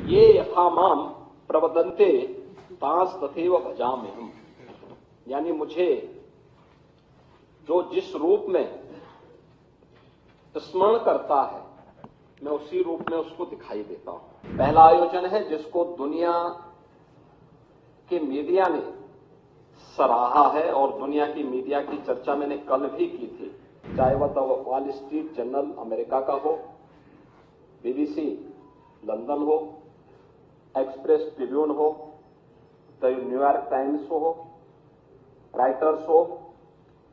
ये यथा माम प्रवदन्ते तांस तथैव भजाम्यहम्, यानी मुझे जो जिस रूप में स्मरण करता है मैं उसी रूप में उसको दिखाई देता हूं। पहला आयोजन है जिसको दुनिया के मीडिया ने सराहा है और दुनिया की मीडिया की चर्चा मैंने कल भी की थी, चाहे वह the wall street journal America का हो, बीबीसी लंदन हो, एक्सप्रेस ट्रिब्यून हो, द न्यूयॉर्क टाइम्स हो, राइटर्स हो,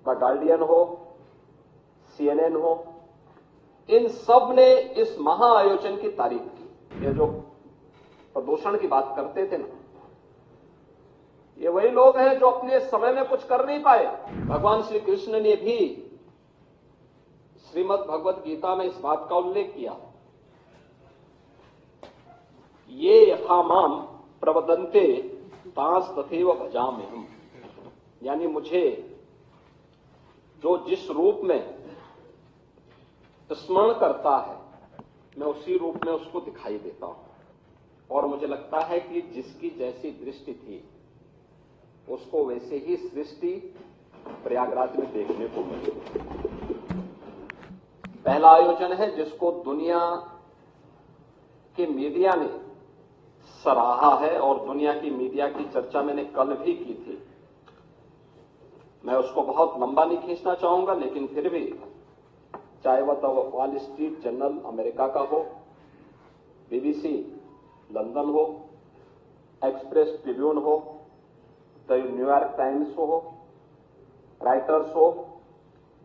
द गार्डियन हो, CNN हो, इन सब ने इस महाआयोजन की तारीफ की। ये जो प्रदूषण की बात करते थे ना, ये वही लोग हैं जो अपने समय में कुछ कर नहीं पाए। भगवान श्री कृष्ण ने भी श्रीमद् भगवत गीता में इस बात का उल्लेख किया, ये यथा माम प्रवदन्ते तांस तथैव भजाम्यहम्, यानी मुझे जो जिस रूप में स्मरण करता है मैं उसी रूप में उसको दिखाई देता हूं। और मुझे लगता है कि जिसकी जैसी दृष्टि थी उसको वैसे ही सृष्टि प्रयागराज में देखने को मिली। पहला आयोजन है जिसको दुनिया के मीडिया ने सराहा है और दुनिया की मीडिया की चर्चा मैंने कल भी की थी। मैं उसको बहुत लंबा नहीं खींचना चाहूंगा, लेकिन फिर भी चाहे वह the wall street journal America का हो, बीबीसी लंदन हो, एक्सप्रेस ट्रिब्यून हो, द न्यूयॉर्क टाइम्स हो, राइटर्स हो,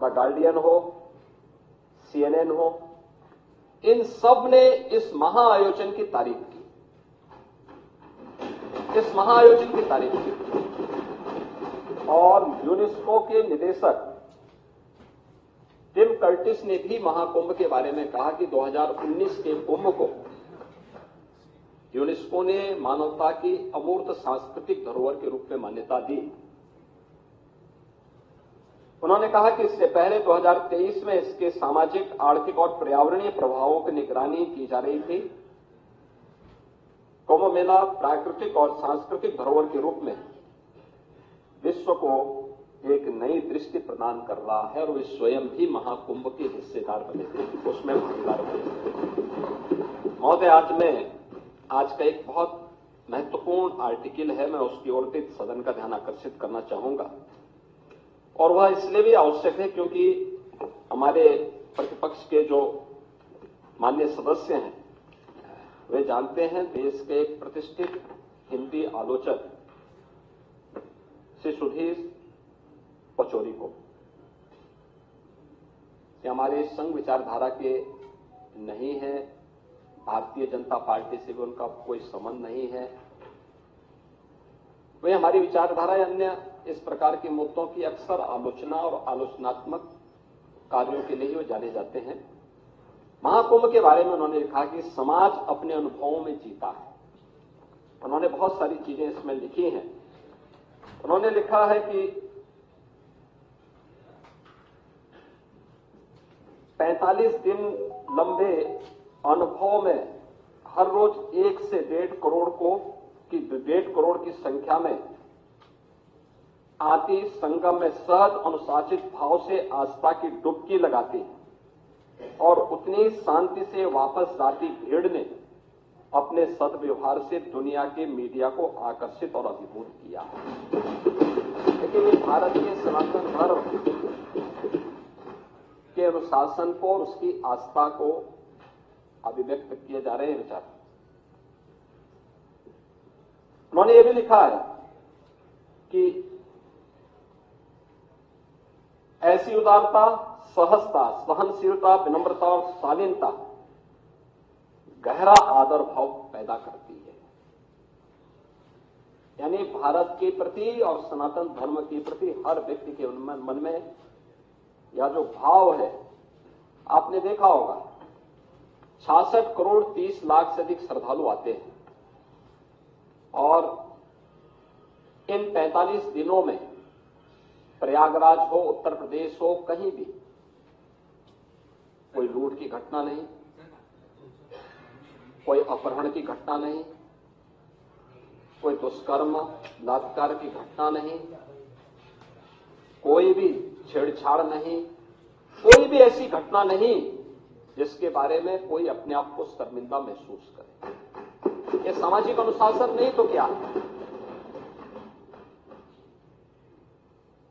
द गार्डियन हो, CNN हो, इन सब ने इस महाआयोजन की तारीफ की, इस महाआयोजन की तारीफ की। और यूनेस्को के निदेशक टिम कर्टिस ने भी महाकुंभ के बारे में कहा कि 2019 के कुंभ को यूनेस्को ने मानवता की अमूर्त सांस्कृतिक धरोहर के रूप में मान्यता दी। उन्होंने कहा कि इससे पहले 2023 में इसके सामाजिक, आर्थिक और पर्यावरणीय प्रभावों की निगरानी की जा रही थी। कुंभ मेला प्राकृतिक और सांस्कृतिक धरोहर के रूप में विश्व को एक नई दृष्टि प्रदान कर रहा है और वे स्वयं भी महाकुंभ के हिस्सेदार बने थे, उसमें भागीदार बने। महोदय, आज का एक बहुत महत्वपूर्ण आर्टिकल है, मैं उसकी ओर भी सदन का ध्यान आकर्षित करना चाहूंगा। और वह इसलिए भी आवश्यक है क्योंकि हमारे प्रतिपक्ष के जो माननीय सदस्य हैं वे जानते हैं देश के एक प्रतिष्ठित हिंदी आलोचक श्री सुधीर पचौरी को। ये हमारे संघ विचारधारा के नहीं है, भारतीय जनता पार्टी से भी उनका कोई संबंध नहीं है। वे हमारी विचारधारा या अन्य इस प्रकार के मुद्दों की अक्सर आलोचना और आलोचनात्मक कार्यों के लिए वो जाने जाते हैं। महाकुंभ के बारे में उन्होंने लिखा कि समाज अपने अनुभवों में जीता है। उन्होंने बहुत सारी चीजें इसमें लिखी हैं। उन्होंने लिखा है कि 45 दिन लंबे अनुभव में हर रोज 1 से 1.5 करोड़ की संख्या में आती संगम में सहज अनुशासित भाव से आस्था की डुबकी लगाती और उतनी शांति से वापस जाती भीड़ ने अपने सद्व्यवहार से दुनिया के मीडिया को आकर्षित और अभिभूत किया। लेकिन ये भारतीय सनातन धर्म के अनुशासन को और उसकी आस्था को अभिव्यक्त किए जा रहे हैं विचार। उन्होंने ये भी लिखा है कि ऐसी उदारता, सहजता, सहनशीलता, विनम्रता और शालीनता गहरा आदर भाव पैदा करती है। यानी भारत के प्रति और सनातन धर्म के प्रति हर व्यक्ति के मन में यह जो भाव है, आपने देखा होगा 66 करोड़ 30 लाख से अधिक श्रद्धालु आते हैं और इन 45 दिनों में प्रयागराज हो, उत्तर प्रदेश हो, कहीं भी कोई लूट की घटना नहीं, कोई अपहरण की घटना नहीं, कोई दुष्कर्म बलात्कार की घटना नहीं, कोई भी छेड़छाड़ नहीं, कोई भी ऐसी घटना नहीं जिसके बारे में कोई अपने आप को शर्मिंदा महसूस करे। ये सामाजिक अनुशासन नहीं तो क्या?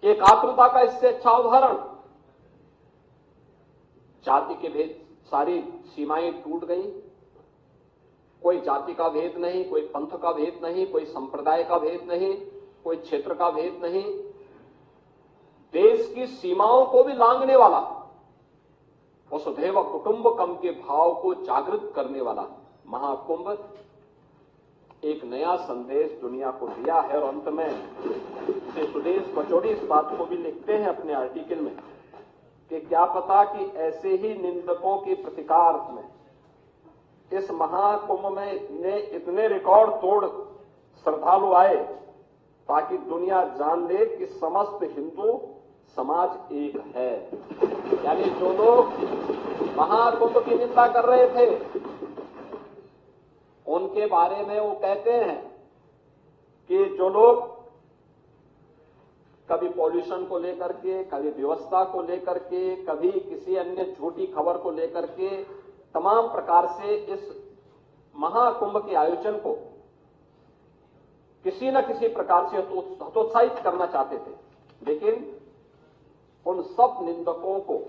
एक आत्मता का इससे अच्छा उदाहरण। जाति के भेद, सारी सीमाएं टूट गई। कोई जाति का भेद नहीं, कोई पंथ का भेद नहीं, कोई संप्रदाय का भेद नहीं, कोई क्षेत्र का भेद नहीं। देश की सीमाओं को भी लांघने वाला, वसुधैव कुटुंबकम के भाव को जागृत करने वाला महाकुंभ एक नया संदेश दुनिया को दिया है। और अंत में श्री सुदेश पचौड़ी इस बात को भी लिखते हैं अपने आर्टिकल में कि क्या पता कि ऐसे ही निंदकों के प्रतिकार में इस महाकुंभ में इतने रिकॉर्ड तोड़ श्रद्धालु आए ताकि दुनिया जान ले कि समस्त हिंदू समाज एक है। यानी जो लोग महाकुंभ की निंदा कर रहे थे उनके बारे में वो कहते हैं कि जो लोग कभी पॉल्यूशन को लेकर के, कभी व्यवस्था को लेकर के, कभी किसी अन्य झूठी खबर को लेकर के तमाम प्रकार से इस महाकुंभ के आयोजन को किसी न किसी प्रकार से हतोत्साहित करना चाहते थे, लेकिन उन सब निंदकों को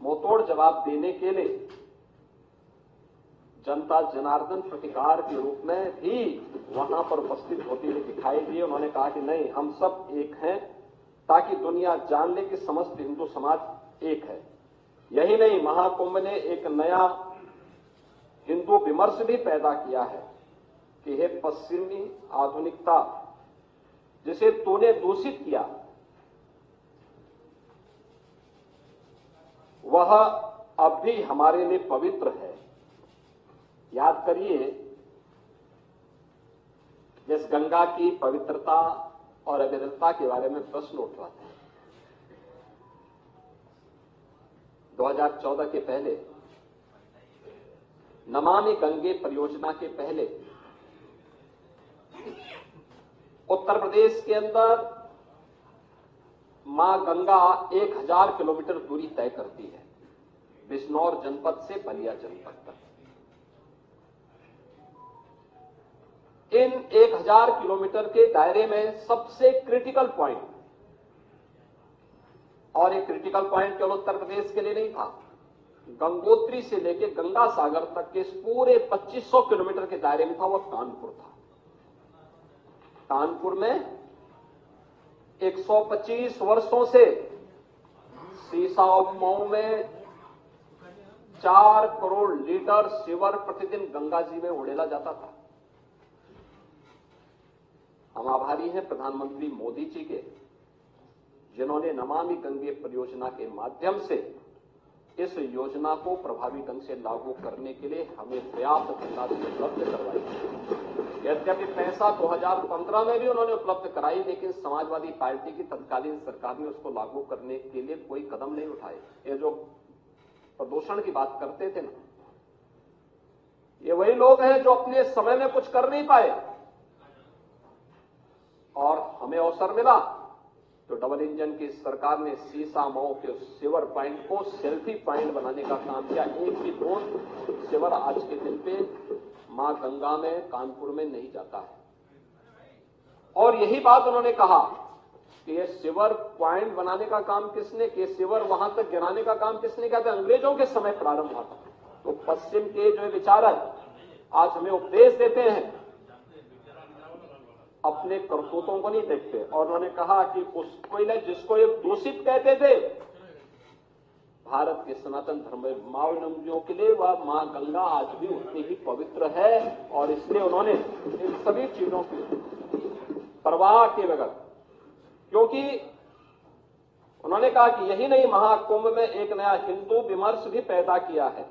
मुंहतोड़ जवाब देने के लिए जनता जनार्दन प्रतिकार के रूप में भी वहां पर उपस्थित होती हुई दिखाई दी। उन्होंने कहा कि नहीं, हम सब एक हैं ताकि दुनिया जान ले कि समस्त हिंदू समाज एक है। यही नहीं, महाकुंभ ने एक नया हिंदू विमर्श भी पैदा किया है कि हे पश्चिमी आधुनिकता, जिसे तूने दूषित किया वह अब भी हमारे लिए पवित्र है। याद करिए, जिस गंगा की पवित्रता और अविरलता के बारे में प्रश्न उठ रहा था 2014 के पहले, नमामि गंगे परियोजना के पहले उत्तर प्रदेश के अंदर मां गंगा 1000 किलोमीटर दूरी तय करती है, बिजनौर जनपद से बलिया जनपद तक। इन 1000 किलोमीटर के दायरे में सबसे क्रिटिकल पॉइंट, और एक क्रिटिकल पॉइंट केवल उत्तर प्रदेश के लिए नहीं था, गंगोत्री से लेकर गंगा सागर तक के इस पूरे 2500 किलोमीटर के दायरे में था, वह कानपुर था। कानपुर में 125 वर्षों से सीसा और मऊ में 4 करोड़ लीटर सीवर प्रतिदिन गंगा जी में उड़ेला जाता था। हम आभारी हैं प्रधानमंत्री मोदी जी के, जिन्होंने नमामि गंगे परियोजना के माध्यम से इस योजना को प्रभावी ढंग से लागू करने के लिए हमें पर्याप्त धनराशि उपलब्ध करवाई। यद्यपि पैसा 2015 में भी उन्होंने उपलब्ध कराई, लेकिन समाजवादी पार्टी की तत्कालीन सरकार ने उसको लागू करने के लिए कोई कदम नहीं उठाए। ये जो प्रदूषण की बात करते थे ना, ये वही लोग हैं जो अपने समय में कुछ कर नहीं पाए, और हमें अवसर मिला तो डबल इंजन की सरकार ने सीसा मऊ के सीवर पॉइंट को सेल्फी पॉइंट बनाने का काम किया। एक भी बूंद सीवर आज के दिन पे मां गंगा में कानपुर में नहीं जाता है। और यही बात उन्होंने कहा कि ये सीवर पॉइंट बनाने का काम किसने किया, सीवर वहां तक गिराने का काम किसने किया था? अंग्रेजों के समय प्रारंभ हुआ था। तो पश्चिम के जो विचारक आज हमें उपदेश देते हैं, अपने करतूतों को नहीं देखते। और उन्होंने कहा कि उसको जिसको ये दूषित कहते थे, भारत के सनातन धर्मावलंबियों के लिए वह मां गंगा आज भी उतनी ही पवित्र है, और इसलिए उन्होंने इन सभी चीजों की परवाह के बगैर, क्योंकि उन्होंने कहा कि यही नहीं, महाकुंभ में एक नया हिंदू विमर्श भी पैदा किया है।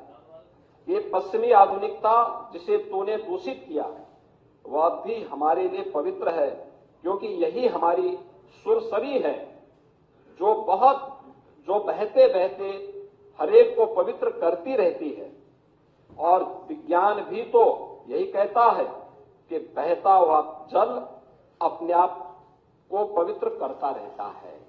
ये पश्चिमी आधुनिकता जिसे तूने दूषित किया वह भी हमारे लिए पवित्र है, क्योंकि यही हमारी सुरसरी है जो बहते बहते हरेक को पवित्र करती रहती है। और विज्ञान भी तो यही कहता है कि बहता हुआ जल अपने आप को पवित्र करता रहता है।